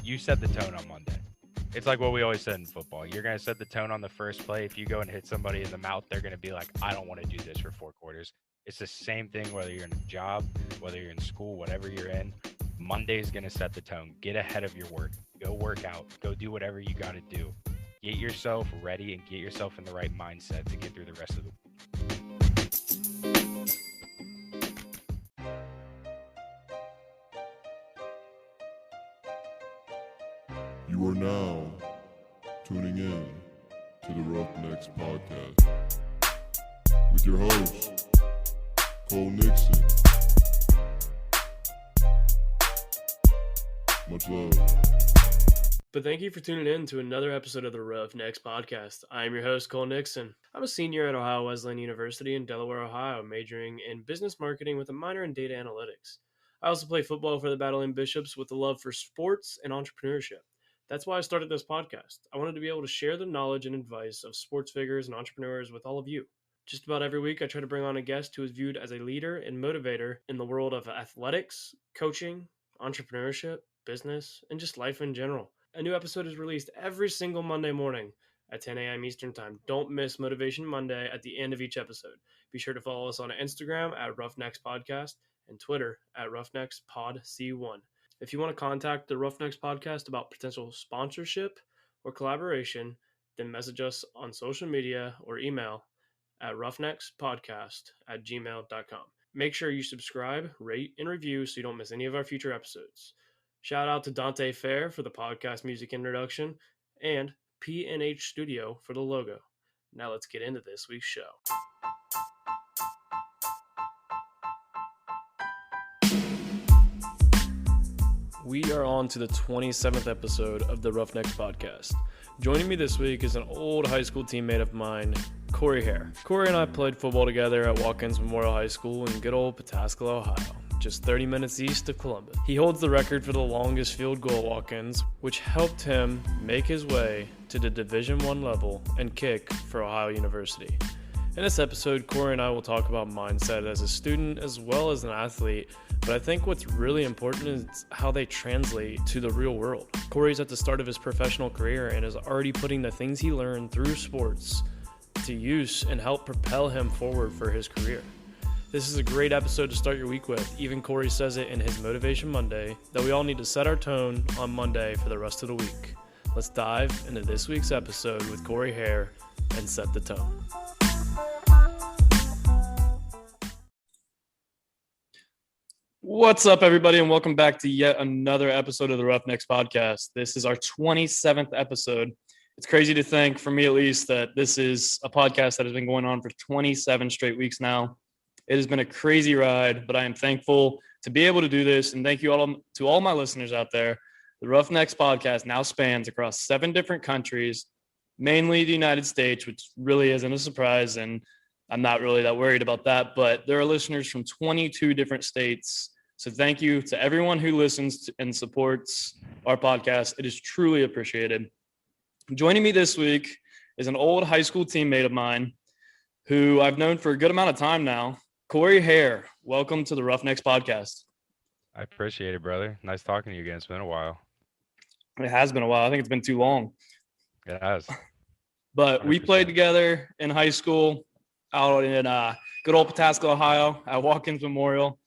you set the tone on Monday. It's like what we always said in football. You're going to set the tone on the first play. If you go and hit somebody in the mouth, they're going to be like, I don't want to do this for 4 quarters. It's the same thing whether you're in a job, whether you're in school, whatever you're in. Monday is going to set the tone. Get ahead of your work. Go work out. Go do whatever you got to do. Get yourself ready and get yourself in the right mindset to get through the rest of the week. You are now tuning in to the Roughnecks Podcast with your host, Cole Nixon. Much love. But thank you for tuning in to another episode of the Roughnecks Podcast. I'm your host, Cole Nixon. I'm a senior at Ohio Wesleyan University in Delaware, Ohio, majoring in business marketing with a minor in data analytics. I also play football for the Battling Bishops with a love for sports and entrepreneurship. That's why I started this podcast. I wanted to be able to share the knowledge and advice of sports figures and entrepreneurs with all of you. Just about every week, I try to bring on a guest who is viewed as a leader and motivator in the world of athletics, coaching, entrepreneurship, business, and just life in general. A new episode is released every single Monday morning at 10 a.m. Eastern Time. Don't miss Motivation Monday at the end of each episode. Be sure to follow us on Instagram at Roughnecks Podcast and Twitter at RoughnecksPodC1. If you want to contact the Roughnecks Podcast about potential sponsorship or collaboration, then message us on social media or email at roughneckspodcast@gmail.com. Make sure you subscribe, rate, and review so you don't miss any of our future episodes. Shout out to Dante Fair for the podcast music introduction and P&H Studio for the logo. Now let's get into this week's show. We are on to the 27th episode of the Roughnecks Podcast. Joining me this week is an old high school teammate of mine, Corey Hare. Corey and I played football together at Watkins Memorial High School in good old Pataskala, Ohio, just 30 minutes east of Columbus. He holds the record for the longest field goal at Watkins, which helped him make his way to the Division I level and kick for Ohio University. In this episode, Corey and I will talk about mindset as a student as well as an athlete, but I think what's really important is how they translate to the real world. Corey's at the start of his professional career and is already putting the things he learned through sports to use and help propel him forward for his career. This is a great episode to start your week with. Even Corey says it in his Motivation Monday that we all need to set our tone on Monday for the rest of the week. Let's dive into this week's episode with Corey Hare and set the tone. What's up, everybody, and welcome back to yet another episode of the Roughnecks Podcast. This is our 27th episode. It's crazy to think, for me at least, that this is a podcast that has been going on for 27 straight weeks now. It has been a crazy ride, but I am thankful to be able to do this, and thank you all to all my listeners out there. The Roughnecks Podcast now spans across 7 different countries, mainly the United States, which really isn't a surprise, and I'm not really that worried about that, but there are listeners from 22 different states. So thank you to everyone who listens and supports our podcast. It is truly appreciated. Joining me this week is an old high school teammate of mine who I've known for a good amount of time now, Corey Hare. Welcome to the Roughnecks Podcast. I appreciate it, brother. Nice talking to you again. It's been a while. It has been a while. I think it's been too long. It has. But 100%. we played together in high school out in good old Pataskala, Ohio at Watkins Memorial.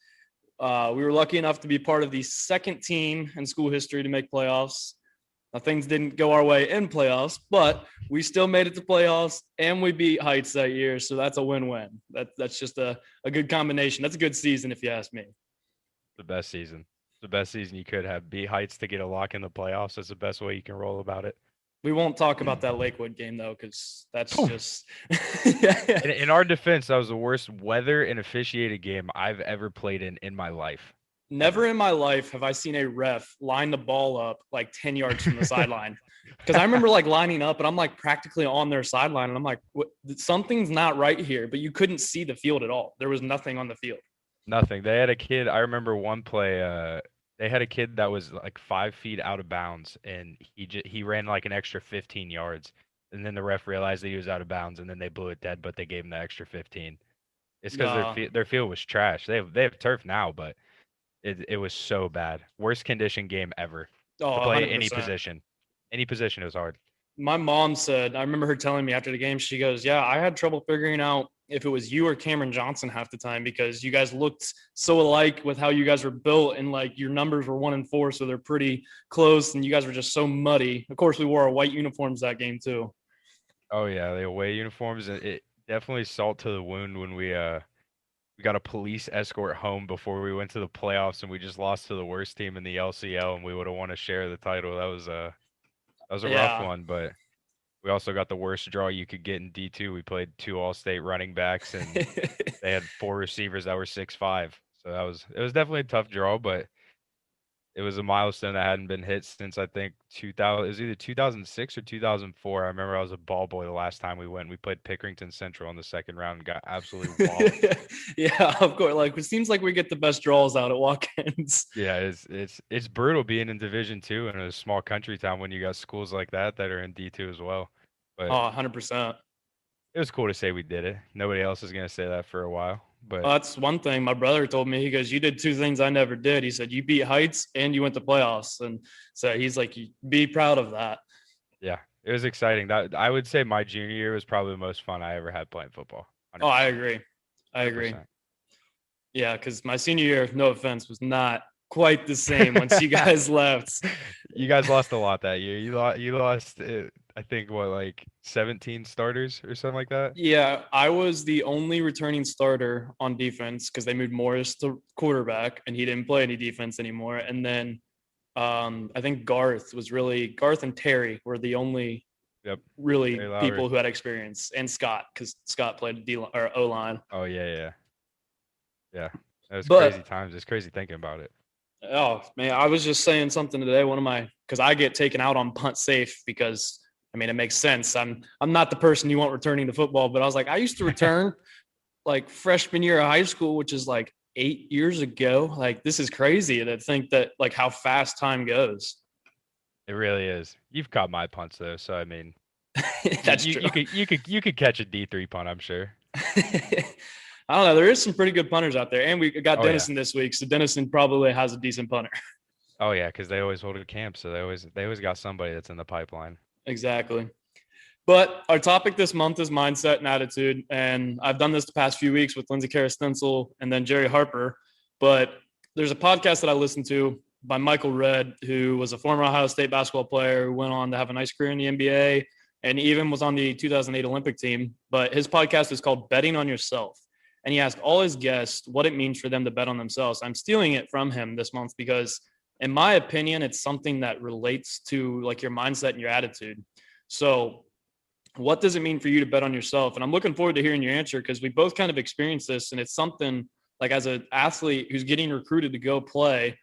We were lucky enough to be part of the second team in school history to make playoffs. Now, things didn't go our way in playoffs, but we still made it to playoffs, and we beat Heights that year, so that's a win-win. That's just a good combination. That's a good season, if you ask me. The best season. The best season you could have. Beat Heights to get a lock in the playoffs. That's the best way you can roll about it. We won't talk about that Lakewood game, though, because that's just In our defense, that was the worst weather and officiated game I've ever played in my life. Never in my life have I seen a ref line the ball up like 10 yards from the sideline. Because I remember like lining up and I'm like practically on their sideline and I'm like, something's not right here. But you couldn't see the field at all. There was nothing on the field. Nothing. They had a kid. I remember one play. They had a kid that was like 5 feet out of bounds, and he ran like an extra 15 yards, and then the ref realized that he was out of bounds, and then they blew it dead, but they gave him the extra 15. It's because their field was trash. They have turf now, but it was so bad. Worst condition game ever. Oh, to play any 100%. position. Any position is hard. My mom said, I remember her telling me after the game, she goes, "Yeah, I had trouble figuring out if it was you or Cameron Johnson half the time because you guys looked so alike with how you guys were built and like your numbers were 1 and 4, so they're pretty close, and you guys were just so muddy." Of course, we wore our white uniforms that game too. Oh yeah, the away uniforms. It definitely salt to the wound when we got a police escort home before we went to the playoffs, and we just lost to the worst team in the LCL, and we would have won to share the title. That was a rough Yeah. one, but we also got the worst draw you could get in D2. We played two All-State running backs, and they had four receivers that were 6'5". So it was definitely a tough draw, but it was a milestone that hadn't been hit since I think 2000. It was either 2006 or 2004. I remember I was a ball boy the last time we went. We played Pickerington Central in the second round and got absolutely walloped. Yeah, of course. Like it seems like we get the best draws out at Watkins. Yeah, it's brutal being in Division Two in a small country town when you got schools like that are in D2 as well. Oh, But 100%. it was cool to say we did it. Nobody else is gonna say that for a while. Well, But that's one thing my brother told me. He goes, "You did two things I never did." He said, "You beat Heights and you went to playoffs." And so he's like, "You be proud of that." yeah, it was exciting. That I would say my junior year was probably the most fun I ever had playing football. Oh, I 100%. agree. I agree. 100%. Yeah, because my senior year, no offense, was not quite the same once you guys left. You guys lost a lot that year. You lost I think what, like 17 starters or something like that. Yeah, I was the only returning starter on defense because they moved Morris to quarterback and he didn't play any defense anymore. And then I think Garth and Terry were the only Yep. really Terry Lowry. people who had experience, and Scott because Scott played D or O line. Oh yeah. Yeah. That was But crazy times. It's crazy thinking about it. oh man, I was just saying something today. Because I get taken out on punt safe because I mean it makes sense. I'm not the person you want returning to football, but I was like, I used to return like freshman year of high school, which is like 8 years ago. Like this is crazy to think that like how fast time goes. It really is. You've caught my punts though, so I mean, That's you, true. you could catch a D3 punt, I'm sure. I don't know. There is some pretty good punters out there, and we got Oh, yeah. Dennison this week, so Dennison probably has a decent punter. Oh yeah, because they always hold a camp, so they always got somebody that's in the pipeline. Exactly. But our topic this month is mindset and attitude. And I've done this the past few weeks with Lindsay Carastensel and then Jerry Harper. But there's a podcast that I listened to by Michael Redd, who was a former Ohio State basketball player who went on to have a nice career in the NBA and even was on the 2008 Olympic team. But his podcast is called Betting on Yourself. And he asked all his guests what it means for them to bet on themselves. I'm stealing it from him this month because, in my opinion, it's something that relates to like your mindset and your attitude. So what does it mean for you to bet on yourself? And I'm looking forward to hearing your answer because we both kind of experienced this. And it's something like as an athlete who's getting recruited to go play,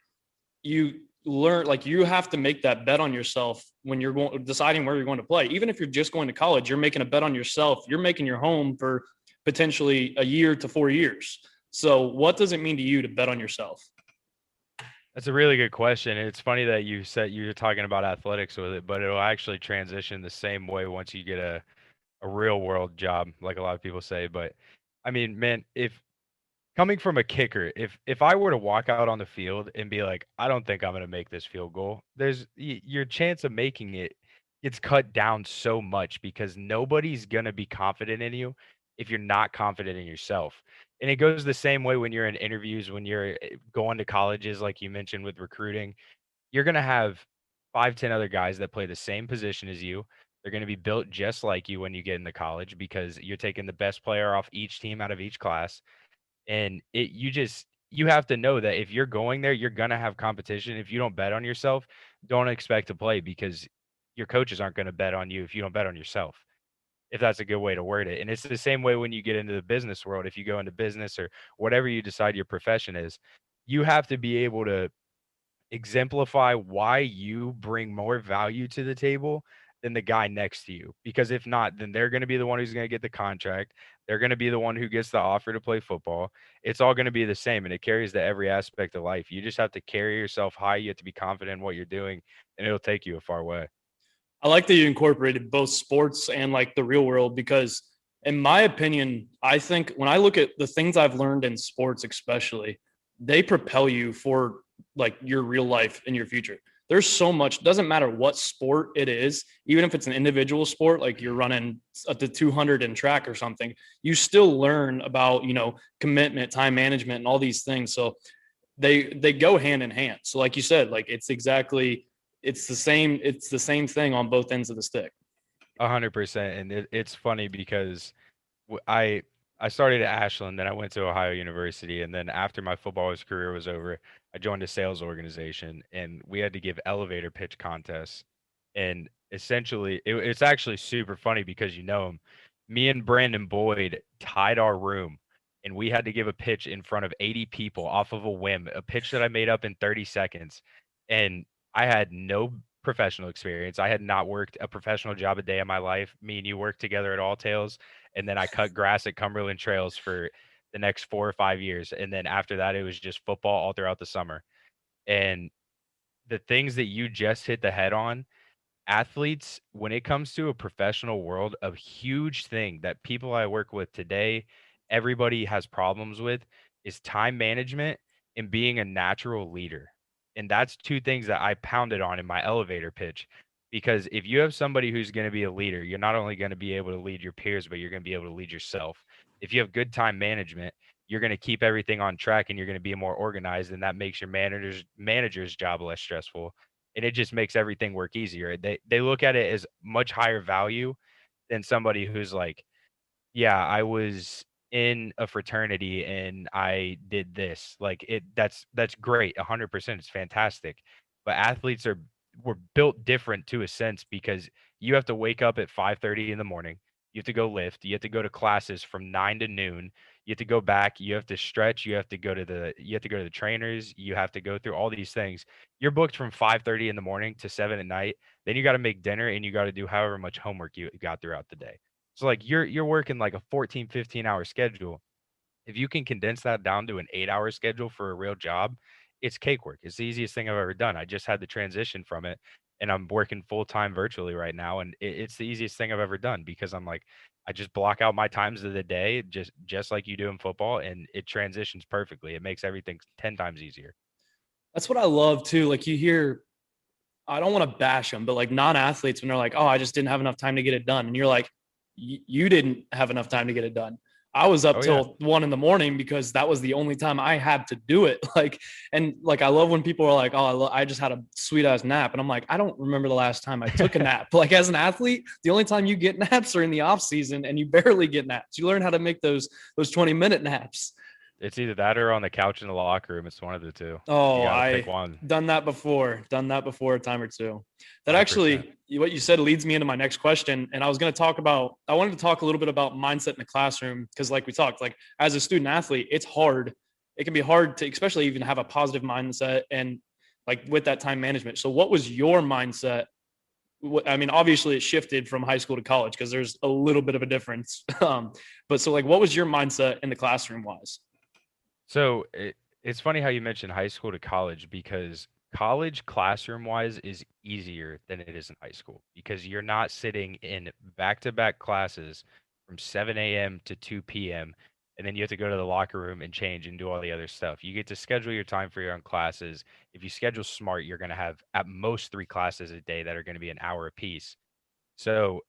you learn like you have to make that bet on yourself when you're deciding where you're going to play. Even if you're just going to college, you're making a bet on yourself. You're making your home for potentially a year to 4 years. So what does it mean to you to bet on yourself? That's a really good question. It's funny that you said you're talking about athletics with it, but it'll actually transition the same way once you get a real world job, like a lot of people say. But I mean, man, if coming from a kicker, if I were to walk out on the field and be like, I don't think I'm going to make this field goal, your chance of making it gets cut down so much because nobody's going to be confident in you if you're not confident in yourself. And it goes the same way when you're in interviews, when you're going to colleges, like you mentioned with recruiting. You're going to have 5, 10 other guys that play the same position as you. They're going to be built just like you when you get into college because you're taking the best player off each team out of each class. And you have to know that if you're going there, you're going to have competition. If you don't bet on yourself, don't expect to play because your coaches aren't going to bet on you if you don't bet on yourself, if that's a good way to word it. And it's the same way when you get into the business world. If you go into business or whatever you decide your profession is, you have to be able to exemplify why you bring more value to the table than the guy next to you. Because if not, then they're going to be the one who's going to get the contract. They're going to be the one who gets the offer to play football. It's all going to be the same, and it carries to every aspect of life. You just have to carry yourself high. You have to be confident in what you're doing, and it'll take you a far way. I like that you incorporated both sports and like the real world because in my opinion, I think when I look at the things I've learned in sports, especially, they propel you for like your real life and your future. there's so much, doesn't matter what sport it is, even if it's an individual sport, like you're running up to 200 in track or something, you still learn about, commitment, time management, and all these things. So they go hand in hand. So like you said, like it's the same thing on both ends of the stick. 100%. And it's funny because I started at Ashland, then I went to Ohio University, and then after my football career was over, I joined a sales organization, and we had to give elevator pitch contests. And essentially, it's actually super funny because him. Me and Brandon Boyd tied our room, and we had to give a pitch in front of 80 people off of a whim, a pitch that I made up in 30 seconds. And I had no professional experience. I had not worked a professional job a day in my life. Me and you worked together at All Tales, and then I cut grass at Cumberland Trails for the next 4 or 5 years. And then after that, it was just football all throughout the summer. And the things that you just hit the head on, athletes, when it comes to a professional world, a huge thing that people I work with today, everybody has problems with is time management and being a natural leader. And that's two things that I pounded on in my elevator pitch. Because if you have somebody who's going to be a leader, you're not only going to be able to lead your peers, but you're going to be able to lead yourself. If you have good time management, you're going to keep everything on track and you're going to be more organized, and that makes your manager's job less stressful, and it just makes everything work easier. They look at it as much higher value than somebody who's like, yeah, I was in a fraternity and I did this. Like that's great. 100%. It's fantastic. But athletes were built different to a sense because you have to wake up at 5:30 in the morning. You have to go lift. You have to go to classes from 9 to noon. You have to go back. You have to stretch. You have to go to the trainers. You have to go through all these things. You're booked from 5:30 in the morning to 7 at night. Then you got to make dinner and you got to do however much homework you got throughout the day. So like you're working like a 14, 15-hour schedule. If you can condense that down to an 8-hour schedule for a real job, it's cake work. It's the easiest thing I've ever done. I just had the transition from it, and I'm working full time virtually right now, and it's the easiest thing I've ever done because I'm like, I just block out my times of the day, just like you do in football, and it transitions perfectly. It makes everything 10 times easier. That's what I love too. Like you hear, I don't want to bash them, but like non-athletes, when they're like, oh, I just didn't have enough time to get it done. And you're like, you didn't have enough time to get it done. I was up Oh yeah. till 1 a.m. because that was the only time I had to do it. Like, and like, I love when people are like, oh, I just had a sweet ass nap. And I'm like, I don't remember the last time I took a nap. Like as an athlete, the only time you get naps are in the off season, and you barely get naps. You learn how to make those 20-minute naps. It's either that or on the couch in the locker room. It's one of the two. You Oh, gotta pick I one. done that before. Done that before a time or two. That 100%. actually, what you said leads me into my next question. And I wanted to talk a little bit about mindset in the classroom because, like we talked, like as a student athlete, it's hard. It can be hard to, especially even have a positive mindset and like with that time management. So, what was your mindset? I mean, obviously, it shifted from high school to college because there's a little bit of a difference. But so, like, what was your mindset in the classroom wise? So it's funny how you mentioned high school to college because college classroom wise is easier than it is in high school because you're not sitting in back to back classes from 7 a.m. to 2 p.m. And then you have to go to the locker room and change and do all the other stuff. You get to schedule your time for your own classes. If you schedule smart, you're going to have at most 3 classes a day that are going to be an hour apiece. So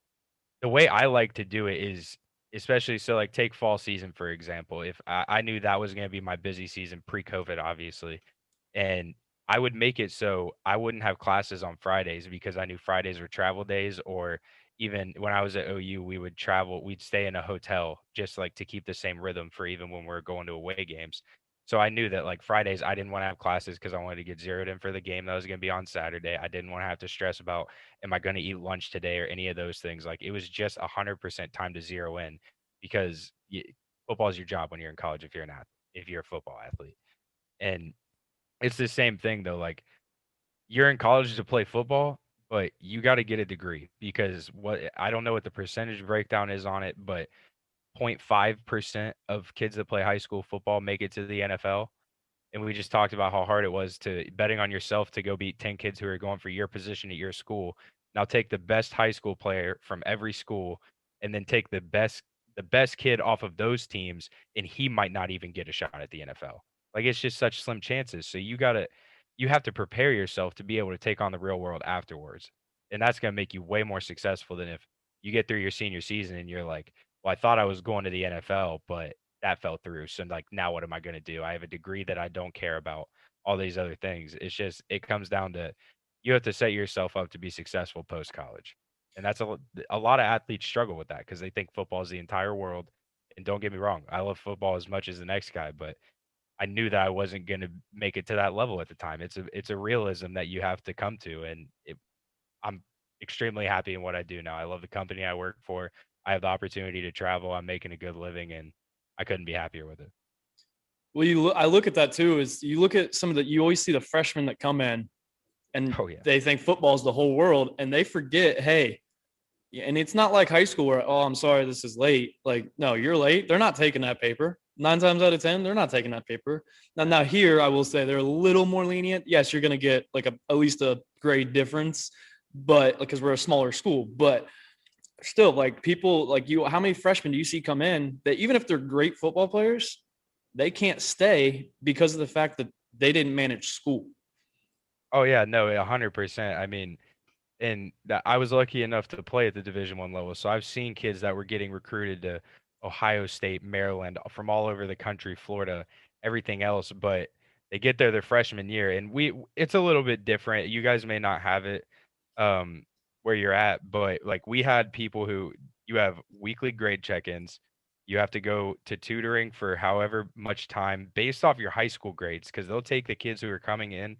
the way I like to do it is, especially so like take fall season for example. If I knew that was going to be my busy season pre-COVID, obviously, and I would make it so I wouldn't have classes on Fridays because I knew Fridays were travel days, or even when I was at OU, we'd stay in a hotel just like to keep the same rhythm for even when we're going to away games. So I knew that like Fridays, I didn't want to have classes because I wanted to get zeroed in for the game that was going to be on Saturday. I didn't want to have to stress about, am I going to eat lunch today or any of those things. Like it was just 100% time to zero in because football is your job when you're in college if you're an athlete, if you're a football athlete. And it's the same thing though. Like you're in college to play football, but you got to get a degree because what I don't know what the percentage breakdown is on it, but 0.5% of kids that play high school football make it to the NFL. And we just talked about how hard it was to betting on yourself to go beat 10 kids who are going for your position at your school. Now take the best high school player from every school and then take the best kid off of those teams, and he might not even get a shot at the NFL. Like it's just such slim chances. So you have to prepare yourself to be able to take on the real world afterwards. And that's going to make you way more successful than if you get through your senior season and you're like, well, I thought I was going to the NFL, but that fell through. So like, now what am I going to do? I have a degree that I don't care about, all these other things. It's just, it comes down to you have to set yourself up to be successful post college. And that's a lot of athletes struggle with that because they think football is the entire world. And don't get me wrong, I love football as much as the next guy, but I knew that I wasn't going to make it to that level at the time. It's a realism that you have to come to, and I'm extremely happy in what I do now. I love the company I work for. I have the opportunity to travel. I'm making a good living, and I couldn't be happier with it. Well, I look at that too. Is you look at you always see the freshmen that come in, and Oh yeah, they think football is the whole world, and they forget, hey, and it's not like high school where, oh, I'm sorry, this is late. Like, no, you're late. They're not taking that paper. 9 times out of 10, they're not taking that paper. Now here, I will say they're a little more lenient. Yes, you're going to get like at least a grade difference, but because we're a smaller school, but still, like people like you, how many freshmen do you see come in that even if they're great football players, they can't stay because of the fact that they didn't manage school? oh yeah, no, 100%. I mean, and that I was lucky enough to play at the Division 1 level, so I've seen kids that were getting recruited to Ohio State, Maryland, from all over the country, Florida, everything else, but they get there their freshman year, and it's a little bit different. You guys may not have it um, where you're at, but like we had people who you have weekly grade check-ins. You have to go to tutoring for however much time based off your high school grades, because they'll take the kids who are coming in,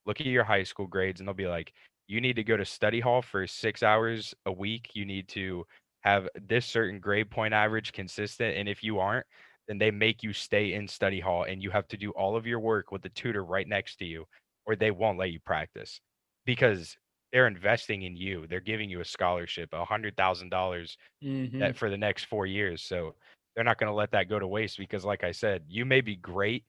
look at your high school grades, and they'll be like, you need to go to study hall for 6 hours a week. You need to have this certain grade point average consistent. And if you aren't, then they make you stay in study hall and you have to do all of your work with the tutor right next to you, or they won't let you practice because they're investing in you. They're giving you a scholarship, $100,000 Mm-hmm. that for the next 4 years. So they're not going to let that go to waste because, like I said, you may be great,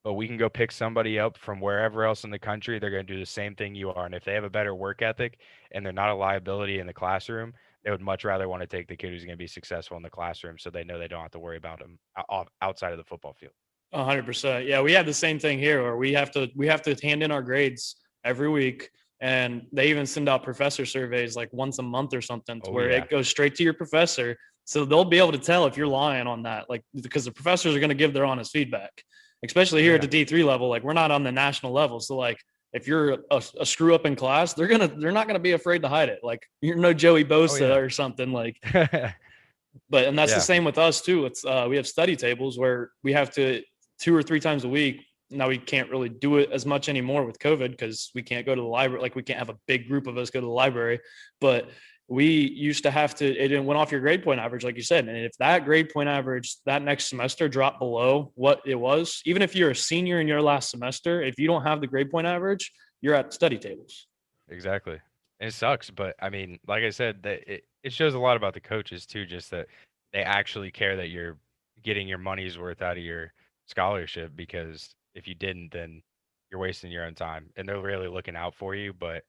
but we can go pick somebody up from wherever else in the country. They're going to do the same thing you are. And if they have a better work ethic and they're not a liability in the classroom, they would much rather want to take the kid who's going to be successful in the classroom so they know they don't have to worry about him outside of the football field. 100%. Yeah, we have the same thing here, where we have to hand in our grades every week, and they even send out professor surveys like once a month or something, to Oh, where yeah. it goes straight to your professor, so they'll be able to tell if you're lying on that, like because the professors are going to give their honest feedback, especially here at Yeah. the D3 level. Like we're not on the national level, so like if you're a screw up in class, they're not gonna be afraid to hide it. Like you're no Joey Oh, Bosa yeah. or something like. But and that's the Yeah. same with us too. It's we have study tables where we have to 2 or 3 times a week. Now we can't really do it as much anymore with COVID because we can't go to the library. Like we can't have a big group of us go to the library. But we used to have to. It went off your grade point average, like you said. And if that grade point average that next semester dropped below what it was, even if you're a senior in your last semester, if you don't have the grade point average, you're at study tables. Exactly. And it sucks, but I mean, like I said, that it shows a lot about the coaches too, just that they actually care that you're getting your money's worth out of your scholarship, because if you didn't, then you're wasting your own time. And they're really looking out for you, but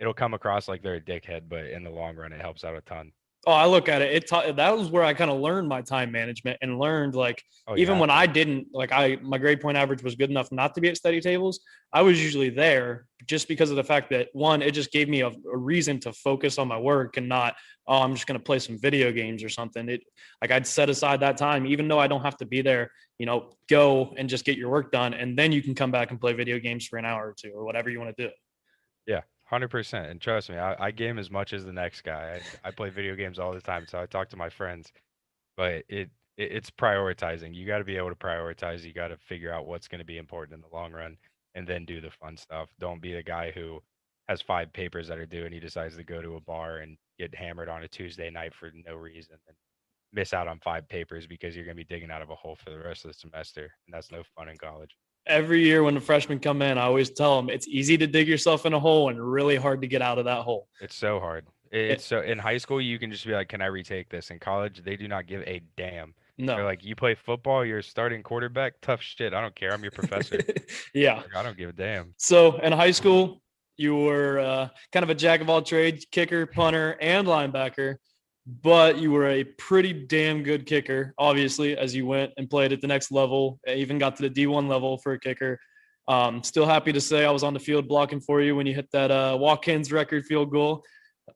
it'll come across like they're a dickhead, but in the long run, it helps out a ton. Oh, I look at it. That was where I kind of learned my time management and learned like Oh, you even have when I to. didn't like my grade point average was good enough not to be at study tables. I was usually there just because of the fact that one, it just gave me a reason to focus on my work and not, oh, I'm just going to play some video games or something. It like I'd set aside that time, even though I don't have to be there. Go and just get your work done, and then you can come back and play video games for an hour or two or whatever you want to do. Yeah, 100%. And trust me, I game as much as the next guy. I play video games all the time, so I talk to my friends. But it's prioritizing. You got to be able to prioritize. You got to figure out what's going to be important in the long run, and then do the fun stuff. Don't be the guy who has 5 papers that are due and he decides to go to a bar and get hammered on a Tuesday night for no reason and miss out on 5 papers because you're going to be digging out of a hole for the rest of the semester, and that's no fun in college. Every year when the freshmen come in, I always tell them it's easy to dig yourself in a hole and really hard to get out of that hole. It's so hard. It's It, so in high school you can just be like, "Can I retake this?" In college, they do not give a damn. They're no. like, "You play football, you're a starting quarterback, tough shit. I don't care. I'm your professor." Yeah. Like, I don't give a damn. So in high school, you were kind of a jack of all trades, kicker, punter, and linebacker, but you were a pretty damn good kicker, obviously, as you went and played at the next level, even got to the D1 level for a kicker. Still happy to say I was on the field blocking for you when you hit that Watkins record field goal.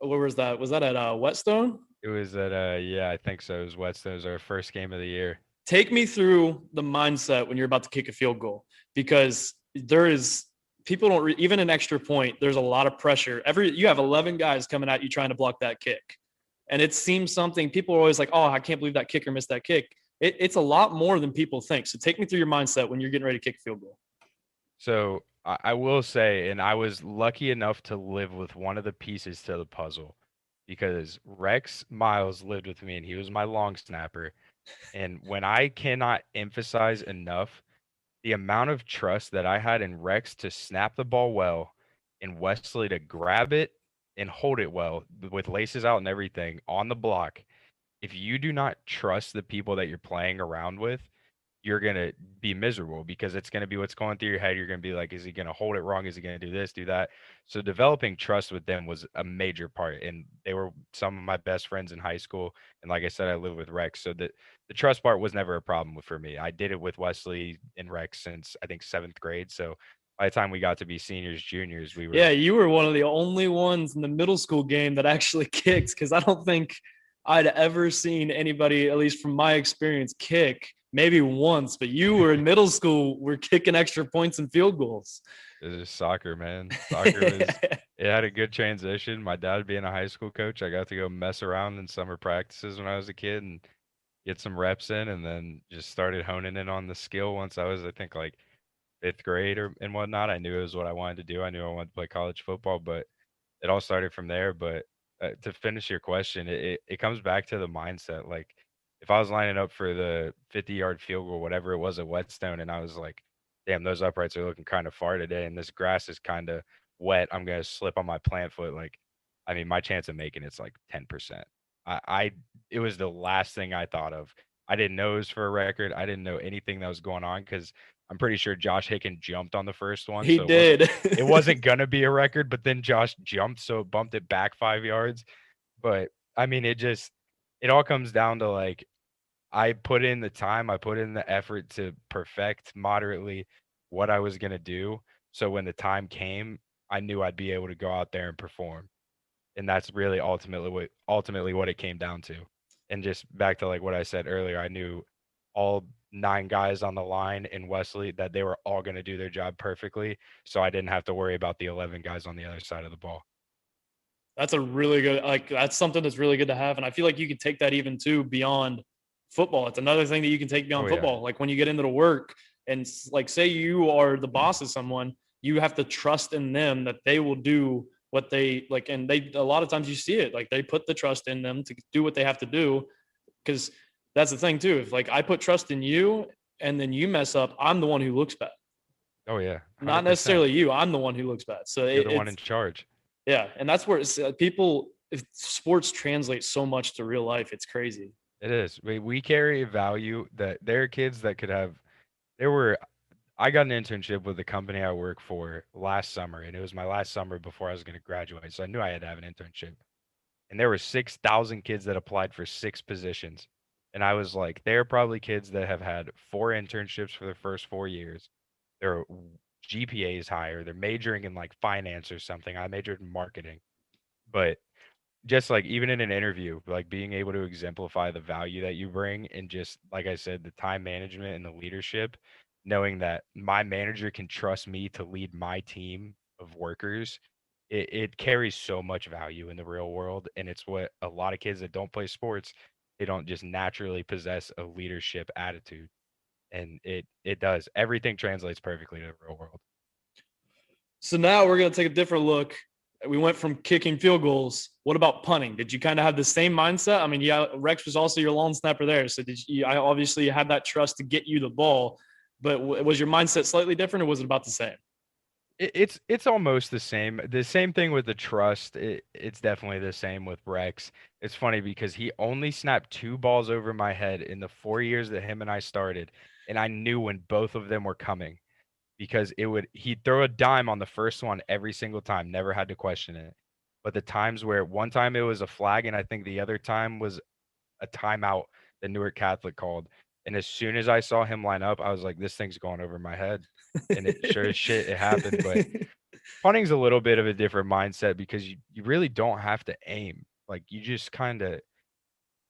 Where was that? Was that at Whetstone? It was at yeah, I think so. It was Whetstone. It was our first game of the year. Take me through the mindset when you're about to kick a field goal, because there is people don't even an extra point. There's a lot of pressure. You have 11 guys coming at you trying to block that kick, and it seems something people are always like, oh, I can't believe that kicker missed that kick. It's a lot more than people think. So take me through your mindset when you're getting ready to kick a field goal. So I will say, and I was lucky enough to live with one of the pieces to the puzzle because Rex Miles lived with me and he was my long snapper. And when I cannot emphasize enough the amount of trust that I had in Rex to snap the ball well and Wesley to grab it and hold it well with laces out and everything on the block, if you do not trust the people that you're playing around with, you're going to be miserable because it's going to be what's going through your head. You're going to be like, is he going to hold it wrong? Is he going to do this, do that? So developing trust with them was a major part. And they were some of my best friends in high school. And like I said, I lived with Rex. So the trust part was never a problem for me. I did it with Wesley and Rex since I think 7th grade. So by the time we got to be seniors, juniors, we were. Yeah, you were one of the only ones in the middle school game that actually kicked, because I don't think I'd ever seen anybody, at least from my experience, kick maybe once. But you were in middle school, we're kicking extra points and field goals. It was just soccer, man. Soccer was. It had a good transition. My dad being a high school coach, I got to go mess around in summer practices when I was a kid and get some reps in, and then just started honing in on the skill once I was, I think, like 5th grade or and whatnot. I knew it was what I wanted to do. I knew I wanted to play college football, but it all started from there. But to finish your question, it comes back to the mindset. Like if I was lining up for the 50-yard field goal, whatever it was at Whetstone, and I was like, damn, those uprights are looking kind of far today, and this grass is kind of wet. I'm gonna slip on my plant foot. Like, I mean, my chance of making it's like 10%. I it was the last thing I thought of. I didn't know it was for a record. I didn't know anything that was going on because I'm pretty sure Josh Hicken jumped on the first one. He So did. It wasn't gonna be a record, but then Josh jumped, so it bumped it back 5 yards. But I mean, it all comes down to like I put in the time, I put in the effort to perfect moderately what I was gonna do. So when the time came, I knew I'd be able to go out there and perform. And that's really ultimately what it came down to. And just back to like what I said earlier, I knew all 9 guys on the line in Wesley that they were all gonna do their job perfectly. So I didn't have to worry about the 11 guys on the other side of the ball. That's a really good, like, that's something that's really good to have. And I feel like you can take that even too beyond football. It's another thing that you can take beyond football. Yeah. Like when you get into the work and like, say you are the boss of someone, you have to trust in them that they will do what they like. And they, a lot of times you see it, like they put the trust in them to do what they have to do. Cause that's the thing too. If like I put trust in you and then you mess up, I'm the one who looks bad. Oh yeah. 100%. Not necessarily you. I'm the one who looks bad. So you're the one in charge. Yeah, and that's where it's, sports translate so much to real life. It's crazy. It is. We carry a value that there are kids that could have. I got an internship with the company I work for last summer, and it was my last summer before I was going to graduate. So I knew I had to have an internship. And there were 6,000 kids that applied for 6 positions. And I was like, there are probably kids that have had 4 internships for their first 4 years. Their GPA is higher. They're majoring in like finance or something. I majored in marketing. But just like even in an interview, like being able to exemplify the value that you bring and just like I said, the time management and the leadership, knowing that my manager can trust me to lead my team of workers, it carries so much value in the real world. And it's what a lot of kids that don't play sports, they don't just naturally possess a leadership attitude. And it does. Everything translates perfectly to the real world. So now we're going to take a different look. We went from kicking field goals. What about punting? Did you kind of have the same mindset? I mean, yeah, Rex was also your long snapper there. So I obviously had that trust to get you the ball, but was your mindset slightly different or was it about the same? It's almost the same. The same thing with the trust. It's definitely the same with Rex. It's funny because he only snapped 2 balls over my head in the 4 years that him and I started. And I knew when both of them were coming because he'd throw a dime on the first one every single time, never had to question it. But the times where one time it was a flag and I think the other time was a timeout that Newark Catholic called. And as soon as I saw him line up, I was like, this thing's going over my head. And it sure as shit, it happened. But punting's a little bit of a different mindset because you really don't have to aim. Like you just kind of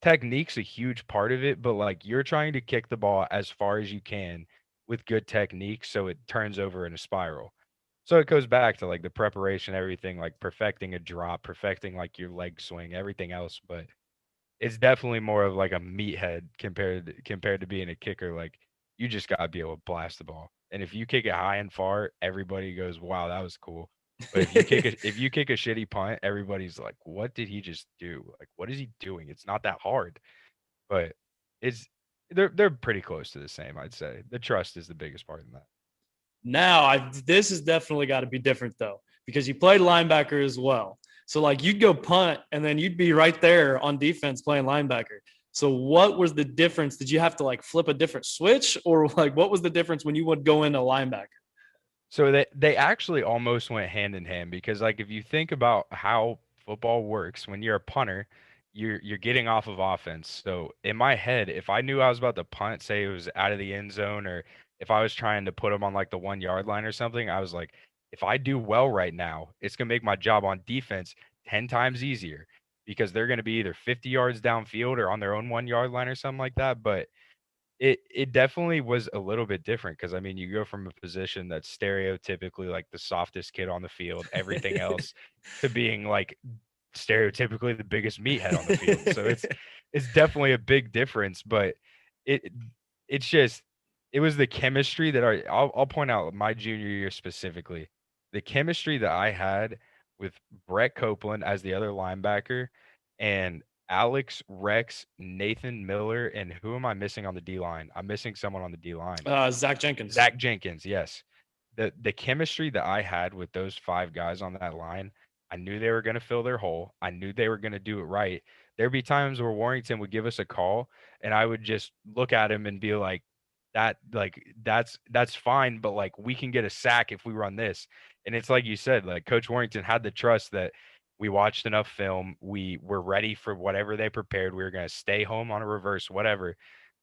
technique's a huge part of it, but like you're trying to kick the ball as far as you can with good technique so it turns over in a spiral. So it goes back to like the preparation, everything, like perfecting a drop, perfecting like your leg swing, everything else. But it's definitely more of like a meathead compared to being a kicker. Like you just gotta be able to blast the ball. And if you kick it high and far, everybody goes, "Wow, that was cool." But if you kick a shitty punt, everybody's like, "What did he just do? Like, what is he doing?" It's not that hard, but it's they're pretty close to the same, I'd say. The trust is the biggest part in that. Now, this has definitely got to be different though, because you played linebacker as well. So like you'd go punt and then you'd be right there on defense playing linebacker. So what was the difference? Did you have to like flip a different switch, or like what was the difference when you would go into linebacker? So they actually almost went hand in hand because like if you think about how football works, when you're a punter, you're getting off of offense. So in my head, if I knew I was about to punt, say it was out of the end zone, or if I was trying to put them on like the 1 yard line or something, I was like, if I do well right now, it's gonna make my job on defense 10 times easier because they're gonna be either 50 yards downfield or on their own 1 yard line or something like that. But it definitely was a little bit different because I mean, you go from a position that's stereotypically like the softest kid on the field, everything else, to being like stereotypically the biggest meathead on the field. So it's definitely a big difference, but it it's just it was the chemistry that I'll point out my junior year specifically. The chemistry that I had with Brett Copeland as the other linebacker and Alex, Rex, Nathan Miller, and who am I missing on the D line? I'm missing someone on the D line. Zach Jenkins. Zach Jenkins, yes. The chemistry that I had with those 5 guys on that line, I knew they were going to fill their hole. I knew they were going to do it right. There'd be times where Warrington would give us a call, and I would just look at him and be like, that's fine, but like we can get a sack if we run this. And it's like you said, like Coach Warrington had the trust that we watched enough film. We were ready for whatever they prepared. We were going to stay home on a reverse, whatever.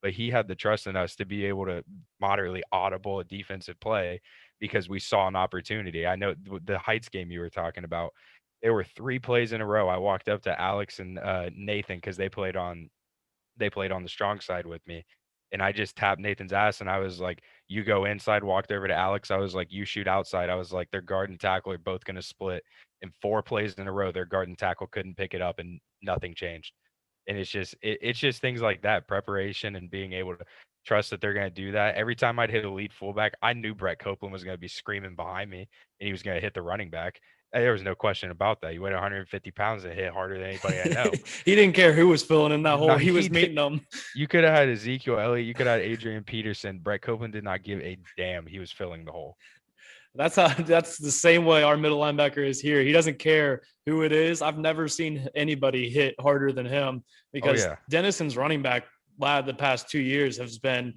But he had the trust in us to be able to moderately audible a defensive play because we saw an opportunity. I know the Heights game you were talking about, there were 3 plays in a row. I walked up to Alex and Nathan because they played on the strong side with me. And I just tapped Nathan's ass and I was like, you go inside, walked over to Alex. I was like, you shoot outside. I was like, their guard and tackle are both going to split. And 4 plays in a row, their guard and tackle couldn't pick it up and nothing changed. And it's just things like that, preparation and being able to trust that they're going to do that. Every time I'd hit a lead fullback, I knew Brett Copeland was going to be screaming behind me and he was going to hit the running back. There was no question about that. He weighed 150 pounds and hit harder than anybody I know. He didn't care who was filling in that hole. No, he was meeting them. You could have had Ezekiel Elliott. You could have had Adrian Peterson. Brett Copeland did not give a damn. He was filling the hole. That's the same way our middle linebacker is here. He doesn't care who it is. I've never seen anybody hit harder than him because Dennison's running back the past 2 years has been,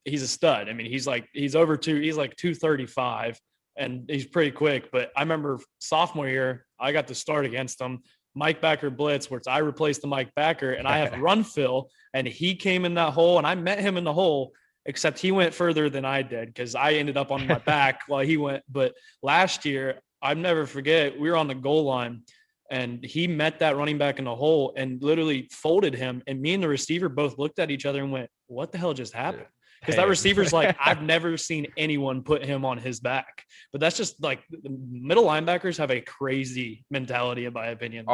he's a stud. I mean, he's like 235 and he's pretty quick. But I remember sophomore year, I got to start against him. Mike Backer blitz, where I replaced the Mike Backer and I have run fill and he came in that hole and I met him in the hole. Except he went further than I did because I ended up on my back while he went. But last year, I'll never forget, we were on the goal line and he met that running back in the hole and literally folded him. And me and the receiver both looked at each other and went, what the hell just happened? Because that receiver's like, I've never seen anyone put him on his back. But that's just like the middle linebackers have a crazy mentality, in my opinion.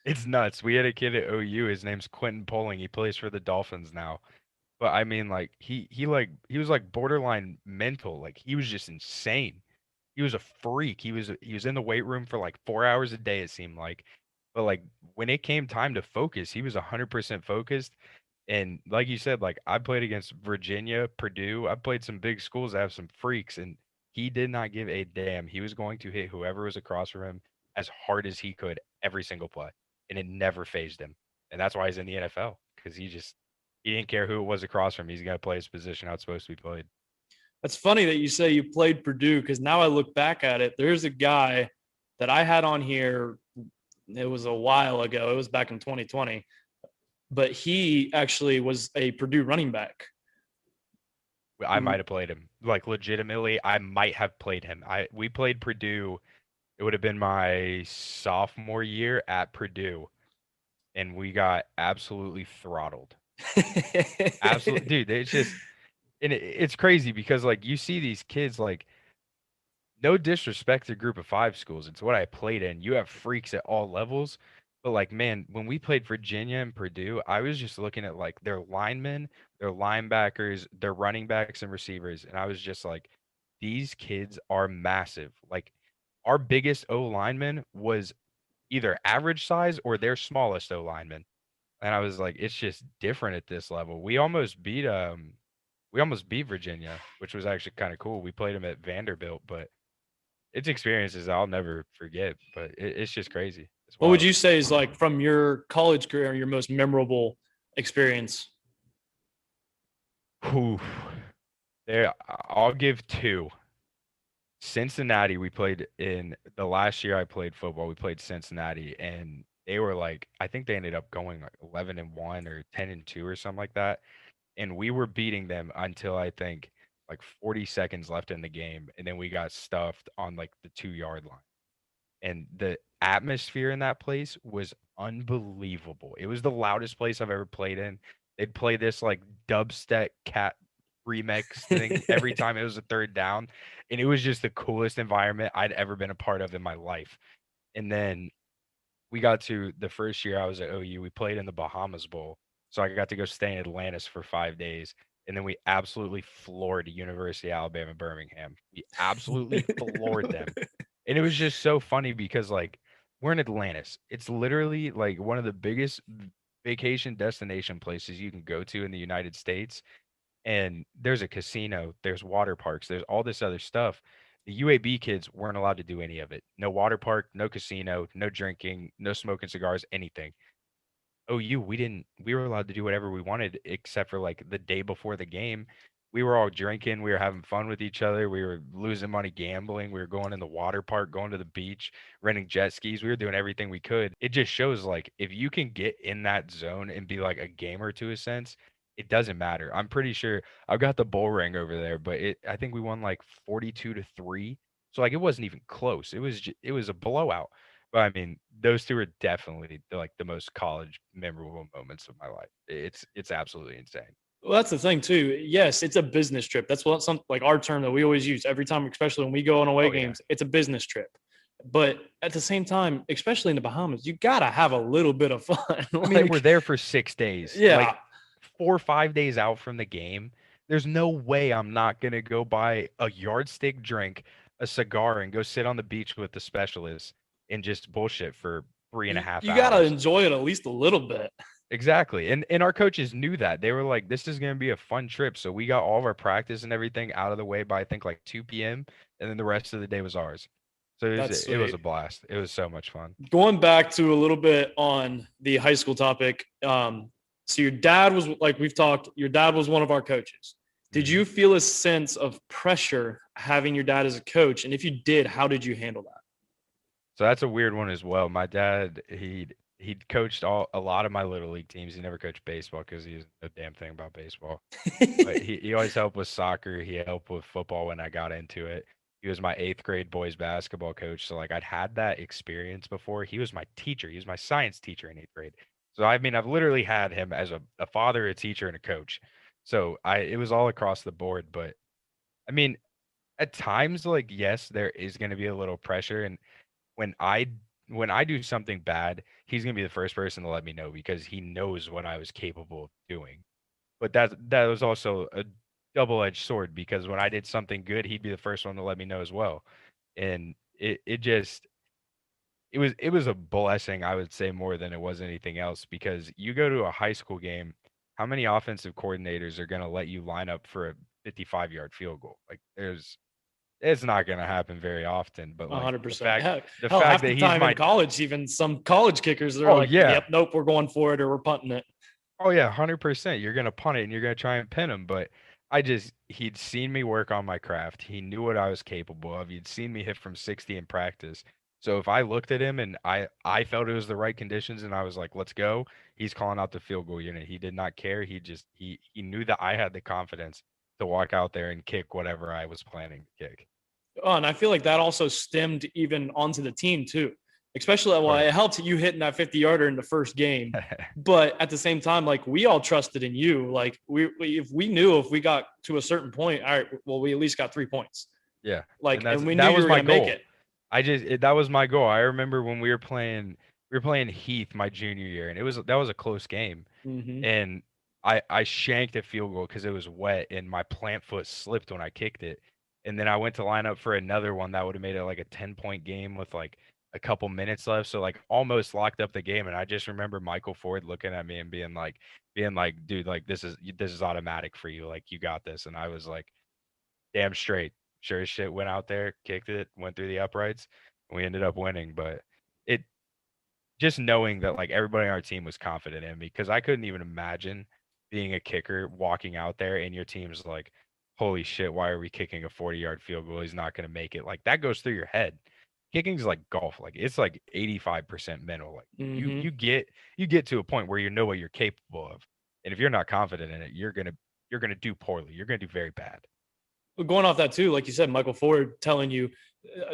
It's nuts. We had a kid at OU. His name's Quentin Poling. He plays for the Dolphins now. But I mean, like he was like borderline mental. Like he was just insane. He was a freak. He was in the weight room for like 4 hours a day, it seemed like. But like when it came time to focus, he was 100% focused. And like you said, like I played against Virginia, Purdue. I played some big schools that have some freaks, and he did not give a damn. He was going to hit whoever was across from him as hard as he could every single play, and it never phased him. And that's why he's in the NFL because he didn't care who it was across from him. He's going to play his position how it's supposed to be played. That's funny that you say you played Purdue because now I look back at it. There's a guy that I had on here. It was a while ago. It was back in 2020. but he actually was a Purdue running back. I might have played him. Like legitimately, I might have played him. We played Purdue. It would have been my sophomore year at Purdue, and we got absolutely throttled. Absolutely, dude. It's just, and it's crazy because like you see these kids like no disrespect to Group of Five schools. It's what I played in. You have freaks at all levels. But like, man, when we played Virginia and Purdue, I was just looking at like their linemen, their linebackers, their running backs and receivers. And I was just like, these kids are massive. Like our biggest O lineman was either average size or their smallest O lineman. And I was like, it's just different at this level. We almost beat Virginia, which was actually kind of cool. We played them at Vanderbilt, but it's experiences I'll never forget, but it's just crazy. It's What would wild. you say is like from your college career your most memorable experience? Oof. There, I'll give two. Cincinnati, we played in the last year I played football. We played Cincinnati, and they were like, I think they ended up going like 11-1 or 10-2 or something like that. And we were beating them until I think like 40 seconds left in the game, and then we got stuffed on like the 2-yard line. And the atmosphere in that place was unbelievable. It was the loudest place I've ever played in. They'd play this like dubstep cat remix thing every time it was a third down, and it was just the coolest environment I'd ever been a part of in my life. And then we got to the first year I was at OU, we played in the Bahamas Bowl. So I got to go stay in Atlantis for 5 days. And then we absolutely floored University of Alabama Birmingham. We absolutely floored them. And it was just so funny because like we're in Atlantis. It's literally like one of the biggest vacation destination places you can go to in the United States. And there's a casino, there's water parks, there's all this other stuff. The UAB kids weren't allowed to do any of it. No water park, no casino, no drinking, no smoking cigars, anything. OU, we were allowed to do whatever we wanted except for like the day before the game. We were all drinking, we were having fun with each other, we were losing money gambling, we were going in the water park, going to the beach, renting jet skis, we were doing everything we could. It just shows like if you can get in that zone and be like a gamer to a sense, it doesn't matter. I'm pretty sure I've got the bull ring over there, but I think we won like 42-3. So like it wasn't even close. It was a blowout. But I mean, those two are definitely like the most college memorable moments of my life. It's absolutely insane. Well, that's the thing too. Yes, it's a business trip. That's what some like our term that we always use every time, especially when we go on away Oh yeah. games. It's a business trip. But at the same time, especially in the Bahamas, you gotta have a little bit of fun. I mean, we're there for 6 days. Like Yeah, 4 or 5 days out from the game. There's no way I'm not gonna go buy a yardstick drink, a cigar, and go sit on the beach with the specialists and just bullshit for three and a half you gotta hours. enjoy it at least a little bit. Exactly. And our coaches knew that. They were like, this is gonna be a fun trip. So we got all of our practice and everything out of the way by I think like 2 p.m. and then the rest of the day was ours. So That's it was sweet. a blast. It was so much fun. Going back to a little bit on the high school topic. So your dad was like we've talked. Your dad was one of our coaches. Did Mhm. you feel a sense of pressure having your dad as a coach? And if you did, how did you handle So that's a weird one as well. My dad, he'd coached a lot of my little league teams. He never coached baseball because he doesn't know a damn thing about baseball. But that? he always helped with soccer. He helped with football when I got into it. He was my eighth grade boys basketball coach. So like I'd had that experience before. He was my teacher. He was my science teacher in eighth grade. So I mean I've literally had him as a father, a teacher, and a coach. So it was all across the board. But I mean, at times, like yes, there is gonna be a little pressure. And when I when I do something bad, he's gonna be the first person to let me know because he knows what I was capable of doing. But that was also a double-edged sword because when I did something good, he'd be the first one to let me know as well. And it was a blessing, I would say, more than it was anything else because you go to a high school game, how many offensive coordinators are gonna let you line up for a 55-yard field goal? Like it's not gonna happen very often, but like 100%. the Hell, fact half that the he's time in my college, even some college kickers, they're oh like, yeah. "Yep, nope, we're going for it or we're punting it." Oh yeah, 100%. You're gonna punt it and you're gonna try and pin him. But he'd seen me work on my craft. He knew what I was capable of. He'd seen me hit from 60 in practice. So if I looked at him and I felt it was the right conditions and I was like, let's go, he's calling out the field goal unit. He did not care. He knew that I had the confidence to walk out there and kick whatever I was planning to kick. Oh, and I feel like that also stemmed even onto the team too. Especially, well, it helped you hitting that 50-yarder in the first game, but at the same time, like we all trusted in you. Like if we knew if we got to a certain point, all right, well, we at least got 3 points. Yeah, Like, and we knew that you was were my gonna make goal. it. That was my goal. I remember when we were playing Heath my junior year, and that was a close game, Mm-hmm. and I shanked a field goal because it was wet and my plant foot slipped when I kicked it, and then I went to line up for another one that would have made it like a 10-point game with like a couple minutes left, so like almost locked up the game, and I just remember Michael Ford looking at me and being like, dude, like this is automatic for you, like you got this, and I was like, damn straight. Sure as shit went out there, kicked it, went through the uprights, and we ended up winning. But it just knowing that like everybody on our team was confident in me because I couldn't even imagine being a kicker walking out there and your team's like, holy shit, why are we kicking a 40-yard field goal? He's not gonna make it. Like that goes through your head. Kicking's like golf, like it's like 85% mental. Like Mm-hmm. you get to a point where you know what you're capable of. And if you're not confident in it, you're gonna do poorly. You're gonna do very bad. Going off that too, like you said, Michael Ford telling you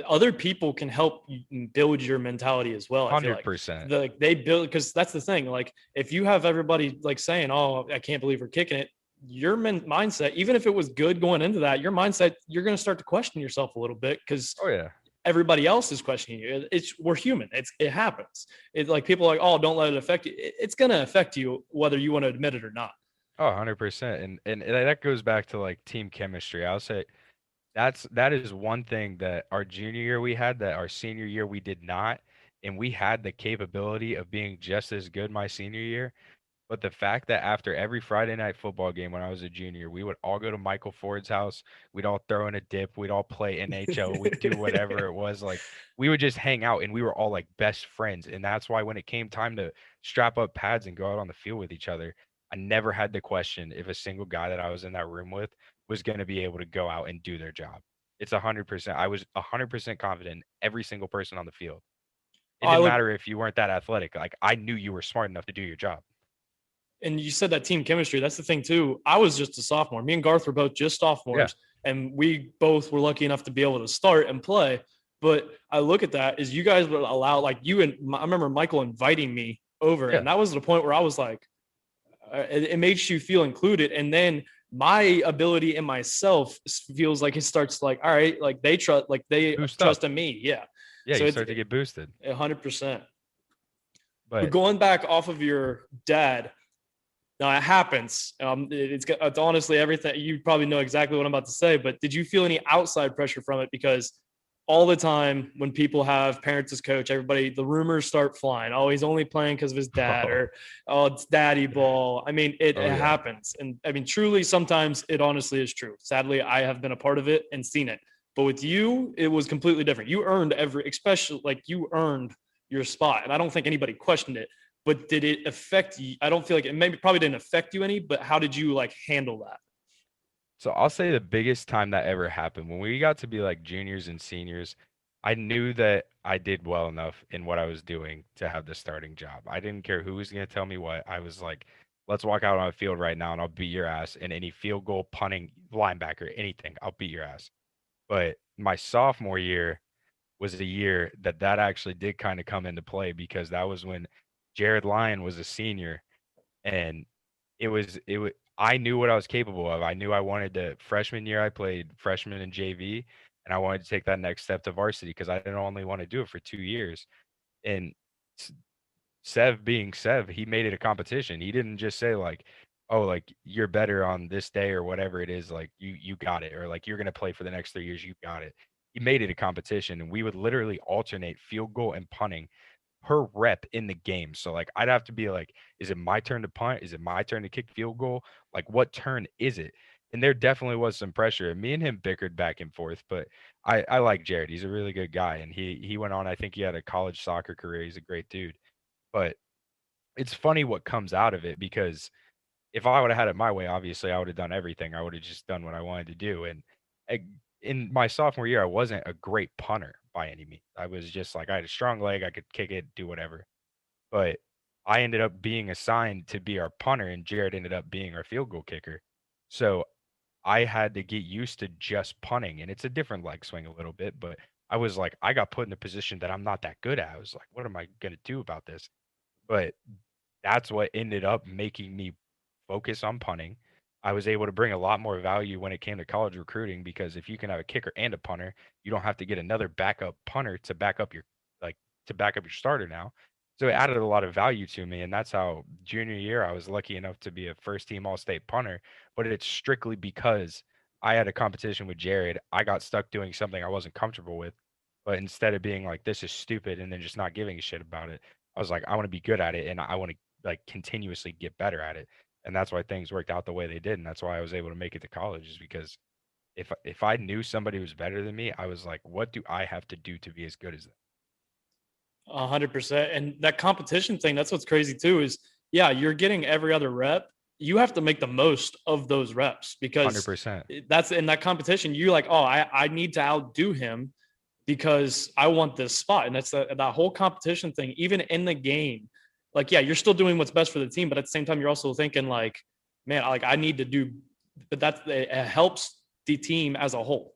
other people can help build your mentality as well. I feel like 100%. they build, because that's the thing. Like if you have everybody like saying, "Oh, I can't believe we're kicking it," your mindset, even if it was good going into that, your mindset, you're going to start to question yourself a little bit because Oh yeah. everybody else is questioning you. We're human. It happens. It's like people are like, "Oh, don't let it affect you." It's going to affect you whether you want to admit it or not. Oh, 100%. And that goes back to like team chemistry. I'll say that is one thing that our junior year we had that our senior year we did not, and we had the capability of being just as good my senior year. But the fact that after every Friday night football game when I was a junior, we would all go to Michael Ford's house. We'd all throw in a dip. We'd all play NHL. We'd do whatever it was. Like we would just hang out and we were all like best friends. And that's why when it came time to strap up pads and go out on the field with each other, I never had to question if a single guy that I was in that room with was going to be able to go out and do their job. It's 100%. I was 100% confident in every single person on the field. It I didn't look, matter if you weren't that athletic. Like I knew you were smart enough to do your job. and you said that team chemistry. That's the thing too. I was just a sophomore. Me and Garth were both just Yeah. sophomores, and we both were lucky enough to be able to start and play. But I look at that as you guys would allow, like you and I remember Michael inviting me over, Yeah. and that was the point where I was like, it makes you feel included, and then my ability in myself feels like it starts like, all right, like they trust in me, yeah. Yeah, So you it's start to get boosted. 100%. But But going back off of your dad, now it happens. It's honestly everything. You probably know exactly what I'm about to say, but did you feel any outside pressure from it? Because all the time when people have parents as coach, everybody, the rumors start flying. Oh, he's only playing because of his dad, or oh, it's daddy ball. I mean, it yeah. happens. And I mean, truly, sometimes it honestly is true. Sadly, I have been a part of it and seen it. But with you, it was completely different. You earned especially like you earned your spot. And I don't think anybody questioned it. But did it affect you? I don't feel like it probably didn't affect you any, but how did you like handle that? So I'll say the biggest time that ever happened when we got to be like juniors and seniors, I knew that I did well enough in what I was doing to have the starting job. I didn't care who was going to tell me what. I was like, let's walk out on the field right now and I'll beat your ass in any field goal, punting, linebacker, anything. I'll beat your ass. But my sophomore year was a year that actually did kind of come into play because that was when Jared Lyon was a senior and it was I knew what I was capable of. I knew I wanted to freshman year I played freshman and JV and I wanted to take that next step to varsity because I didn't only want to do it for 2 years. And S- Sev being Sev, he made it a competition. He didn't just say like, "Oh, like you're better on this day or whatever it is, like you got it," or like you're going to play for the next 3 years, you got it. He made it a competition and we would literally alternate field goal and punting per rep in the game. So like I'd have to be like, is it my turn to punt? Is it my turn to kick field goal? Like what turn is it? And there definitely was some pressure. Me and him bickered back and forth, but I like Jared. He's a really good guy. And he went on, I think he had a college soccer career. He's a great dude. But it's funny what comes out of it because if I would have had it my way, obviously I would have done everything. I would have just done what I wanted to do. And I, in my sophomore year, I wasn't a great punter, by any means. I was just like I had a strong leg, I could kick it, do whatever. But I ended up being assigned to be our punter, and Jared ended up being our field goal kicker. So I had to get used to just punting, and it's a different leg swing a little bit, but I was like, I got put in a position that I'm not that good at. I was like, what am I gonna do about this? But that's what ended up making me focus on punting. I was able to bring a lot more value when it came to college recruiting because if you can have a kicker and a punter, you don't have to get another backup punter to back up your like to back up your starter now. So it added a lot of value to me, and that's how junior year I was lucky enough to be a first team all state punter. But it's strictly because I had a competition with Jared. I got stuck doing something I wasn't comfortable with, but instead of being like this is stupid and then just not giving a shit about it, I was like I want to be good at it and I want to like continuously get better at it. And that's why things worked out the way they did, and that's why I was able to make it to college is because if I knew somebody was better than me, I was like, what do I have to do to be as good as them? 100%. And that competition thing, that's what's crazy too, is yeah, you're getting every other rep. You have to make the most of those reps because 100%. that's in that competition. You're like, oh, I need to outdo him because I want this spot. And that's that whole competition thing, even in the game. Like, yeah, you're still doing what's best for the team, but at the same time, you're also thinking like, man, like I need to do, but that it helps the team as a whole.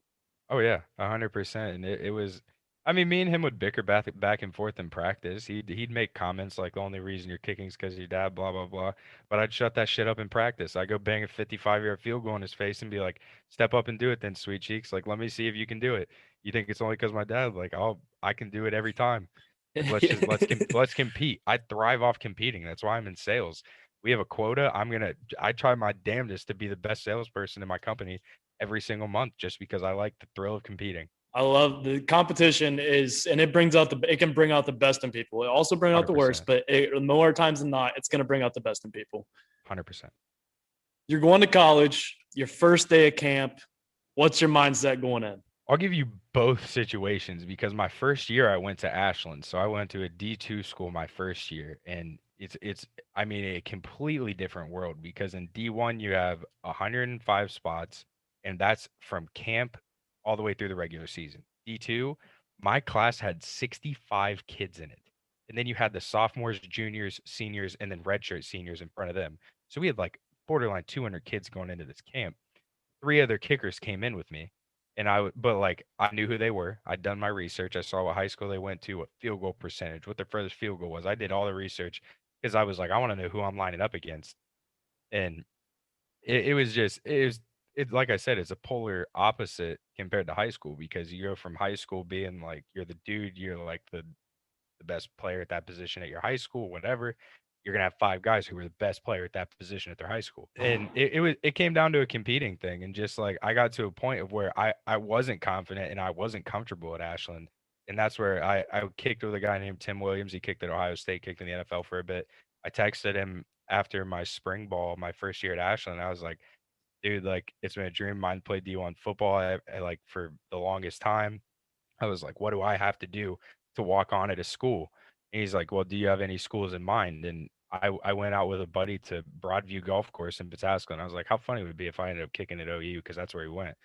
Oh yeah, 100%. And it was, I mean, me and him would bicker back and forth in practice. He'd make comments like the only reason you're kicking is because of your dad, blah blah blah. But I'd shut that shit up in practice. I go bang a 55-yard field goal in his face and be like, "Step up and do it, then, sweet cheeks. Like, let me see if you can do it. You think it's only because my dad? Like, I can do it every time. Like, let's compete. I thrive off competing. That's why I'm in sales. We have a quota. I try my damnedest to be the best salesperson in my company every single month just because I like the thrill of competing. I love the competition is, and it brings out it can bring out the best in people. It also bring out the worst, 100%. but more times than not, it's going to bring out the best in people. 100%. You're going to college, your first day of camp. What's your mindset going in? I'll give you both situations because my first year I went to Ashland. So I went to a D2 school my first year, and it's I mean a completely different world because in D1 you have 105 spots, and that's from camp all the way through the regular season. D2, my class had 65 kids in it. And then you had the sophomores, juniors, seniors, and then redshirt seniors in front of them. So we had like borderline 200 kids going into this camp. Three other kickers came in with me, and but like I knew who they were. I'd done my research. I saw what high school they went to, what field goal percentage, what their furthest field goal was. I did all the research because I was like, I want to know who I'm lining up against. And it was just it like I said, it's a polar opposite compared to high school because you go from high school being like you're the dude, you're like the best player at that position at your high school, whatever. You're gonna have five guys who were the best player at that position at their high school. And it came down to a competing thing. And just like I got to a point of where I wasn't confident and I wasn't comfortable at Ashland. And that's where I kicked with a guy named Tim Williams. He kicked at Ohio State, kicked in the NFL for a bit. I texted him after my spring ball, my first year at Ashland. I was like, dude, like it's been a dream of mine to play D1 football. I like for the longest time. I was like, what do I have to do to walk on at a school? And he's like, well, do you have any schools in mind? And I went out with a buddy to Broadview Golf Course in Pataskala. And I was like, how funny would it be if I ended up kicking at OU? Because that's where he went.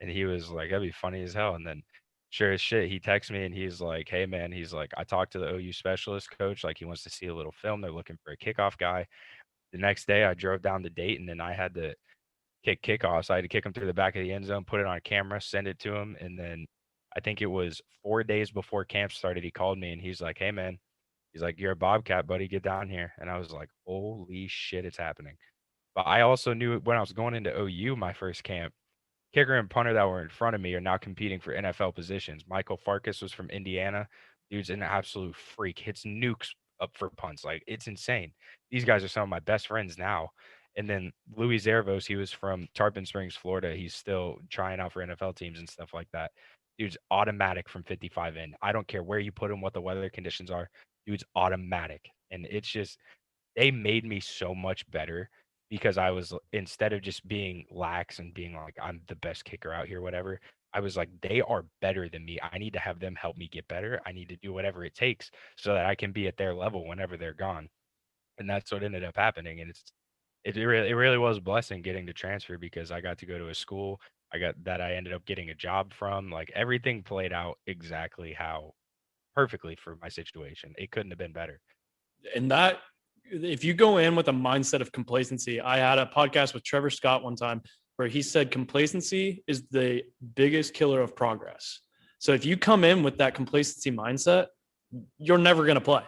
And he was like, that'd be funny as hell. And then sure as shit, he texts me and he's like, hey, man, he's like, I talked to the OU specialist coach. Like, he wants to see a little film. They're looking for a kickoff guy. The next day, I drove down to Dayton and I had to kick kickoffs. I had to kick him through the back of the end zone, put it on camera, send it to him. And then I think it was 4 days before camp started, he called me and he's like, hey, man, he's like, you're a Bobcat, buddy. Get down here. And I was like, holy shit, it's happening. But I also knew when I was going into OU, my first camp, kicker and punter that were in front of me are now competing for NFL positions. Michael Farkas was from Indiana. Dude's an absolute freak. Hits nukes up for punts. Like, it's insane. These guys are some of my best friends now. And then Louis Zervos, he was from Tarpon Springs, Florida. He's still trying out for NFL teams and stuff like that. Dude's automatic from 55 in. I don't care where you put him, what the weather conditions are. Dude's automatic. And it's just, they made me so much better because I was, instead of just being lax and being like, I'm the best kicker out here, whatever, I was like, they are better than me. I need to have them help me get better. I need to do whatever it takes so that I can be at their level whenever they're gone. And that's what ended up happening. And it really was a blessing getting to transfer because I got to go to a school I ended up getting a job from. Like everything played out exactly how perfectly for my situation. It couldn't have been better. And that, if you go in with a mindset of complacency, I had a podcast with Trevor Scott one time where he said complacency is the biggest killer of progress. So if you come in with that complacency mindset, you're never going to play.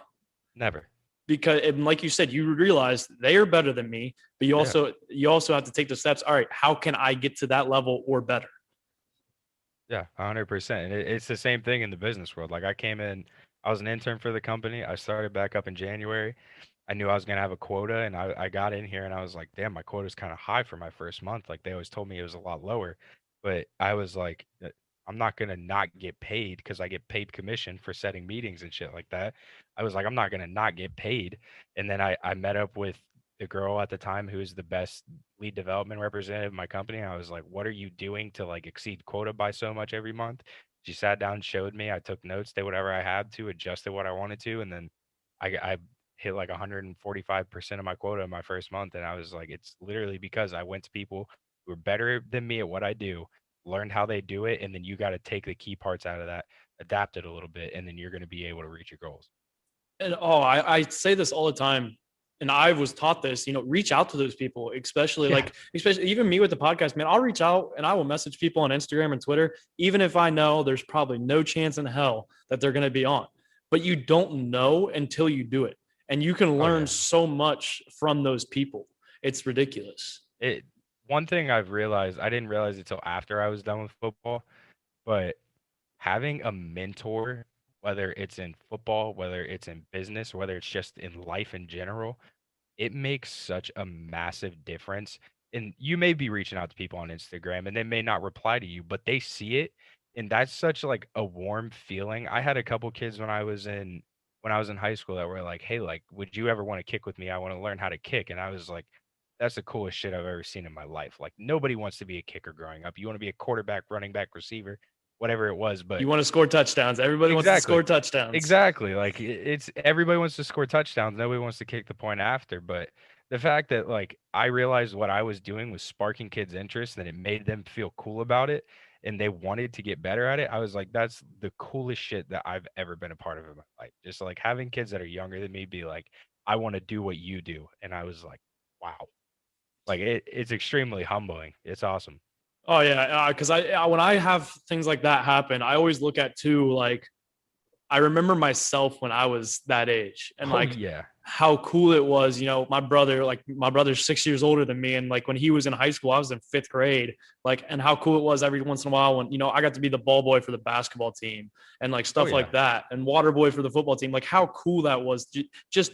Never. Because, and like you said, you realize they are better than me, but you also have to take the steps. All right, how can I get to that level or better? Yeah, 100%. And it's the same thing in the business world. Like I came in, I was an intern for the company. I started back up in January. I knew I was gonna have a quota, and I got in here and I was like, damn, my quota's kind of high for my first month. Like they always told me it was a lot lower, but I was like, I'm not gonna not get paid because I get paid commission for setting meetings and shit like that. I was like, I'm not gonna not get paid. And then I met up with the girl at the time who was the best lead development representative in my company. I was like, what are you doing to like exceed quota by so much every month? She sat down, showed me. I took notes, did whatever I had to, adjusted what I wanted to, and then I hit like 145% of my quota in my first month. And I was like, it's literally because I went to people who are better than me at what I do, learned how they do it, and then you got to take the key parts out of that, adapt it a little bit, and then you're going to be able to reach your goals. And I say this all the time, and I was taught this, reach out to those people, especially even me with the podcast, man. I'll reach out and I will message people on Instagram and Twitter, even if I know there's probably no chance in hell that they're going to be on. But you don't know until you do it. And you can learn so much from those people. It's ridiculous. One thing I've realized, I didn't realize it till after I was done with football, but having a mentor, whether it's in football, whether it's in business, whether it's just in life in general, it makes such a massive difference. And you may be reaching out to people on Instagram and they may not reply to you, but they see it. And that's such like a warm feeling. I had a couple kids when I was in high school that were like, "Hey, like, would you ever want to kick with me? I want to learn how to kick." And I was like, that's the coolest shit I've ever seen in my life. Like nobody wants to be a kicker growing up. You want to be a quarterback, running back, receiver, whatever it was, but you want to score touchdowns. Everybody wants to score touchdowns. Exactly. Like it's everybody wants to score touchdowns. Nobody wants to kick the point after. But the fact that like I realized what I was doing was sparking kids' interest and it made them feel cool about it and they wanted to get better at it. I was like, that's the coolest shit that I've ever been a part of in my life. Just like having kids that are younger than me be like, I want to do what you do. And I was like, wow. Like it's extremely humbling. It's awesome. Oh yeah, because I when I have things like that happen, I always look at too, like I remember myself when I was that age and how cool it was. My brother's 6 years older than me. And like when he was in high school, I was in fifth grade, like, and how cool it was every once in a while when, I got to be the ball boy for the basketball team and like stuff like that and water boy for the football team. Like how cool that was. Just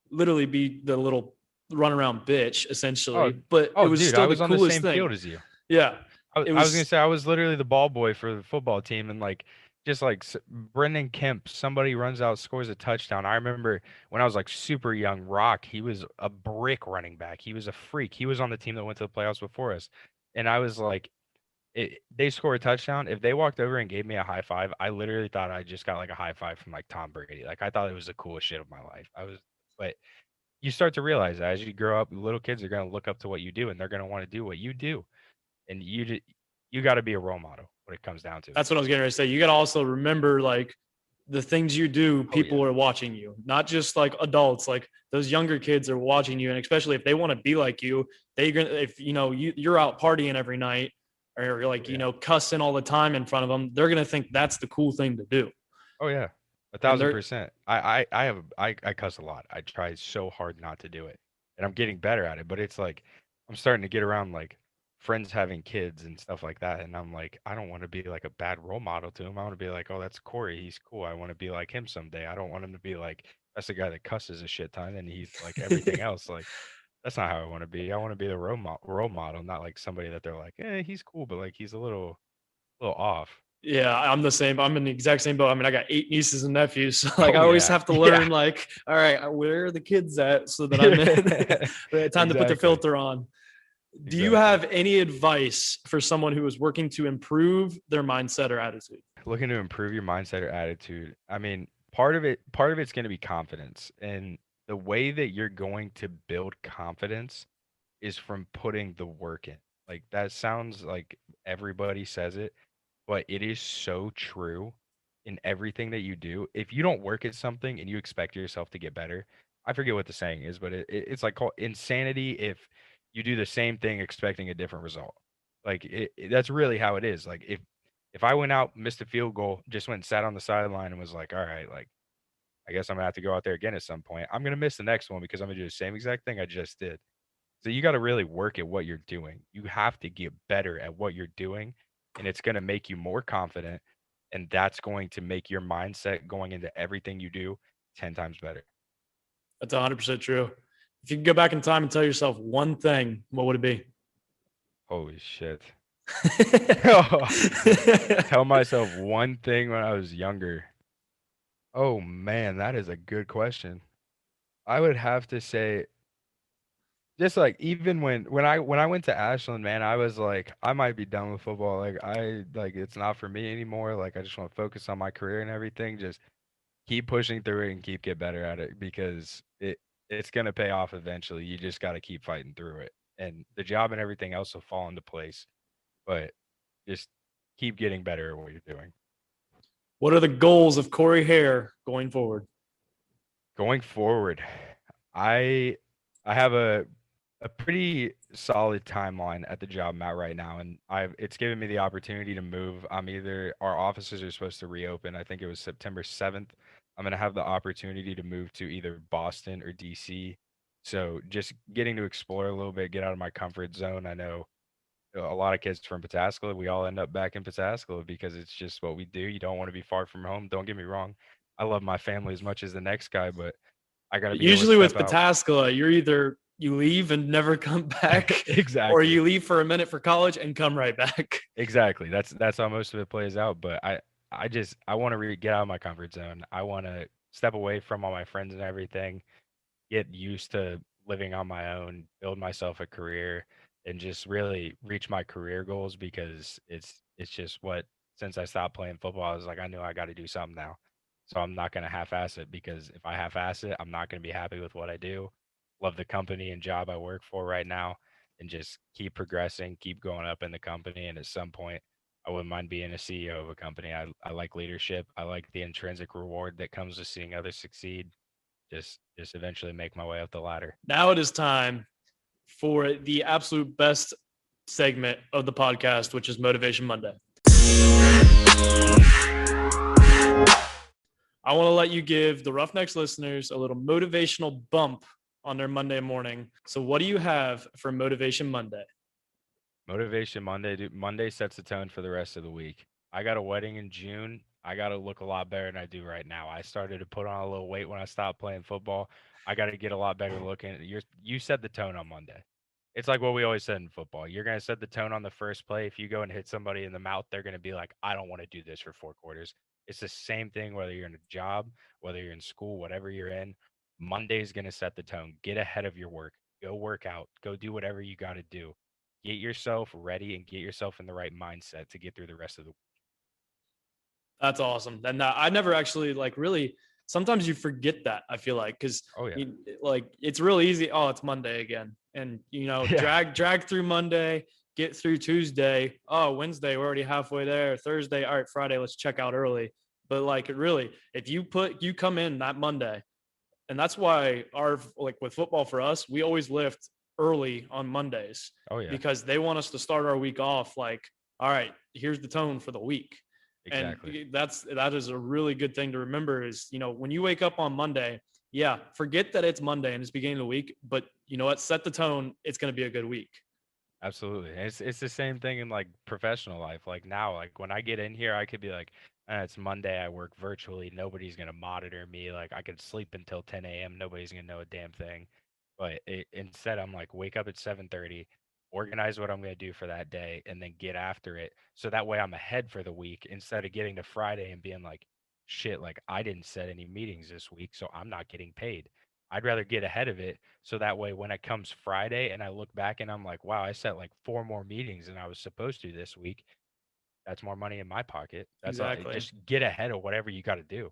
literally be the little run around bitch essentially. But it was still the coolest thing. Field as you. Yeah. I was going to say, I was literally the ball boy for the football team. And like, just like Brendan Kemp, somebody runs out, scores a touchdown. I remember when I was like super young, Rock, he was a brick running back. He was a freak. He was on the team that went to the playoffs before us. And I was like, they score a touchdown. If they walked over and gave me a high five, I literally thought I just got like a high five from like Tom Brady. Like I thought it was the coolest shit of my life. But you start to realize that as you grow up, little kids are going to look up to what you do and they're going to want to do what you do. And you got to be a role model when it comes down to it. That's what I was getting ready to say. You got to also remember like the things you do, people are watching you, not just like adults, like those younger kids are watching you. And especially if they want to be like you, if you're out partying every night or like, cussing all the time in front of them, they're going to think that's the cool thing to do. Oh yeah. 1,000%. I cuss a lot. I try so hard not to do it and I'm getting better at it, but it's like, I'm starting to get around like friends having kids and stuff like that. And I'm like, I don't want to be like a bad role model to him. I want to be like, oh, that's Corey. He's cool. I want to be like him someday. I don't want him to be like, that's the guy that cusses a shit ton and he's like everything else. Like, that's not how I want to be. I want to be the role model, not like somebody that they're like, he's cool, but like he's a little off. Yeah, I'm the same. I'm in the exact same boat. I mean, I got 8 nieces and nephews. So like I always have to learn like, all right, where are the kids at so that I'm in time to put the filter on. Do you have any advice for someone who is working to improve their mindset or attitude? Looking to improve your mindset or attitude. I mean, part of it's going to be confidence. And the way that you're going to build confidence is from putting the work in. Like that sounds like everybody says it, but it is so true in everything that you do. If you don't work at something and you expect yourself to get better, I forget what the saying is, but it's like called insanity if you do the same thing expecting a different result. Like that's really how it is. Like if I went out, missed a field goal, just went and sat on the sideline and was like, all right, like I guess I'm gonna have to go out there again at some point. I'm gonna miss the next one because I'm gonna do the same exact thing I just did. So you got to really work at what you're doing. You have to get better at what you're doing, and it's going to make you more confident, and that's going to make your mindset going into everything you do 10 times better. That's 100% true. If you could go back in time and tell yourself one thing, what would it be? Holy shit. Tell myself one thing when I was younger. Oh man, that is a good question. I would have to say just like even when I went to Ashland, man, I was like, I might be done with football. Like it's not for me anymore. Like I just want to focus on my career and everything. Just keep pushing through it and keep get better at it because it's gonna pay off eventually. You just gotta keep fighting through it. And the job and everything else will fall into place. But just keep getting better at what you're doing. What are the goals of Corey Hare going forward? Going forward, I I have a pretty solid timeline at the job I'm at right now, and it's given me the opportunity to move. Our offices are supposed to reopen. I think it was September 7th. I'm gonna have the opportunity to move to either Boston or DC. So just getting to explore a little bit, get out of my comfort zone. I know a lot of kids from Pataskala, we all end up back in Pataskala because it's just what we do. You don't want to be far from home. Don't get me wrong. I love my family as much as the next guy, but I got to be able to Usually with step out. Pataskala, you're either you leave and never come back, Exactly. or you leave for a minute for college and come right back. Exactly. That's how most of it plays out. But I want to get out of my comfort zone. I want to step away from all my friends and everything, get used to living on my own, build myself a career, and just really reach my career goals because it's just what since I stopped playing football, I was like I knew I got to do something now. So I'm not going to half-ass it because if I half-ass it, I'm not going to be happy with what I do. Love the company and job I work for right now and just keep progressing, keep going up in the company. And at some point, I wouldn't mind being a CEO of a company. I like leadership. I like the intrinsic reward that comes with seeing others succeed. Just eventually make my way up the ladder. Now it is time for the absolute best segment of the podcast, which is Motivation Monday. I want to let you give the Roughnecks listeners a little motivational bump on their Monday morning. So what do you have for Motivation Monday? Motivation Monday, dude. Monday sets the tone for the rest of the week. I got a wedding in June. I got to look a lot better than I do right now. I started to put on a little weight when I stopped playing football. I got to get a lot better looking. You set the tone on Monday. It's like what we always said in football. You're going to set the tone on the first play. If you go and hit somebody in the mouth, they're going to be like, I don't want to do this for 4 quarters. It's the same thing whether you're in a job, whether you're in school, whatever you're in. Monday is going to set the tone. Get ahead of your work. Go work out. Go do whatever you got to do. Get yourself ready and get yourself in the right mindset to get through the rest of the week. That's awesome. And I never actually really. Sometimes you forget that. I feel like because it's real easy. Oh, it's Monday again, and drag through Monday, get through Tuesday. Oh, Wednesday we're already halfway there. Thursday, all right, Friday let's check out early. But if you come in that Monday, and that's why with football for us, we always lift early on Mondays. Oh yeah, because they want us to start our week off all right, here's the tone for the week. exactly. And that is a really good thing to remember is, when you wake up on Monday, forget that it's Monday and it's beginning of the week, but you know what, set the tone. It's going to be a good week. Absolutely. It's the same thing in professional life. Like now, when I get in here, I could be like, it's Monday. I work virtually. Nobody's going to monitor me. Like I could sleep until 10 a.m. Nobody's going to know a damn thing. But instead, I'm like, wake up at 7:30, organize what I'm going to do for that day, and then get after it. So that way I'm ahead for the week instead of getting to Friday and being like, shit, like I didn't set any meetings this week, so I'm not getting paid. I'd rather get ahead of it so that way when it comes Friday and I look back and I'm like, wow, I set 4 more meetings than I was supposed to this week. That's more money in my pocket. That's Exactly. Just get ahead of whatever you got to do.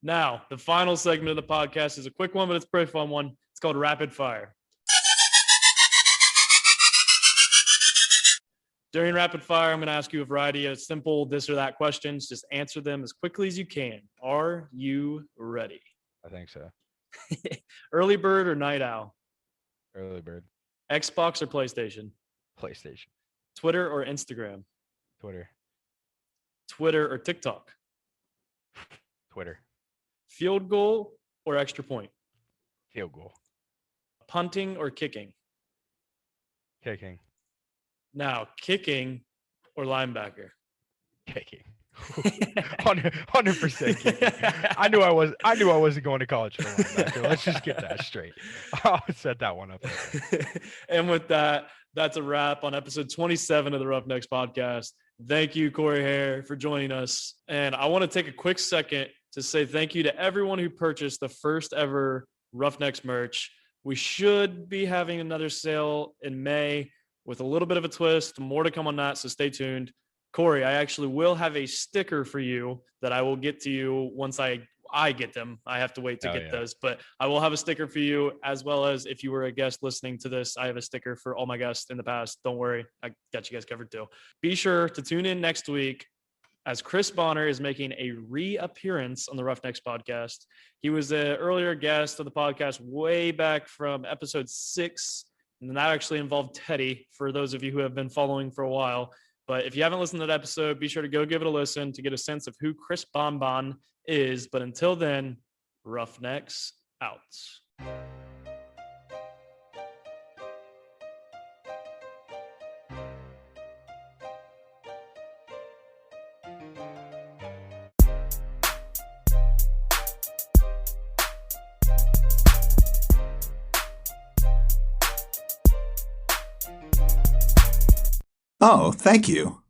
Now, the final segment of the podcast is a quick one, but it's a pretty fun one. It's called Rapid Fire. During rapid fire, I'm going to ask you a variety of simple this or that questions. Just answer them as quickly as you can. Are you ready? I think so. Early bird or night owl? Early bird. Xbox or PlayStation? PlayStation. Twitter or Instagram? Twitter. Twitter or TikTok? Twitter. Field goal or extra point? Field goal. Punting or kicking? Kicking. Now, kicking or linebacker? Kicking. 100% kicking. I knew I wasn't going to college for linebacker. Let's just get that straight. I'll set that one up. And with that, that's a wrap on episode 27 of the Roughnecks podcast. Thank you, Corey Hare, for joining us. And I want to take a quick second to say thank you to everyone who purchased the first ever Roughnecks merch. We should be having another sale in May with a little bit of a twist. More to come on that, so stay tuned. Corey, I actually will have a sticker for you that I will get to you once I get them. I have to wait to get those, but I will have a sticker for you, as well as if you were a guest listening to this, I have a sticker for all my guests in the past. Don't worry, I got you guys covered too. Be sure to tune in next week as Chris Bonner is making a reappearance on the Roughnecks podcast. He was an earlier guest of the podcast way back from episode 6, and that actually involved Teddy, for those of you who have been following for a while. But if you haven't listened to that episode, be sure to go give it a listen to get a sense of who Chris Bonbon is. But until then, Roughnecks out. Oh, thank you.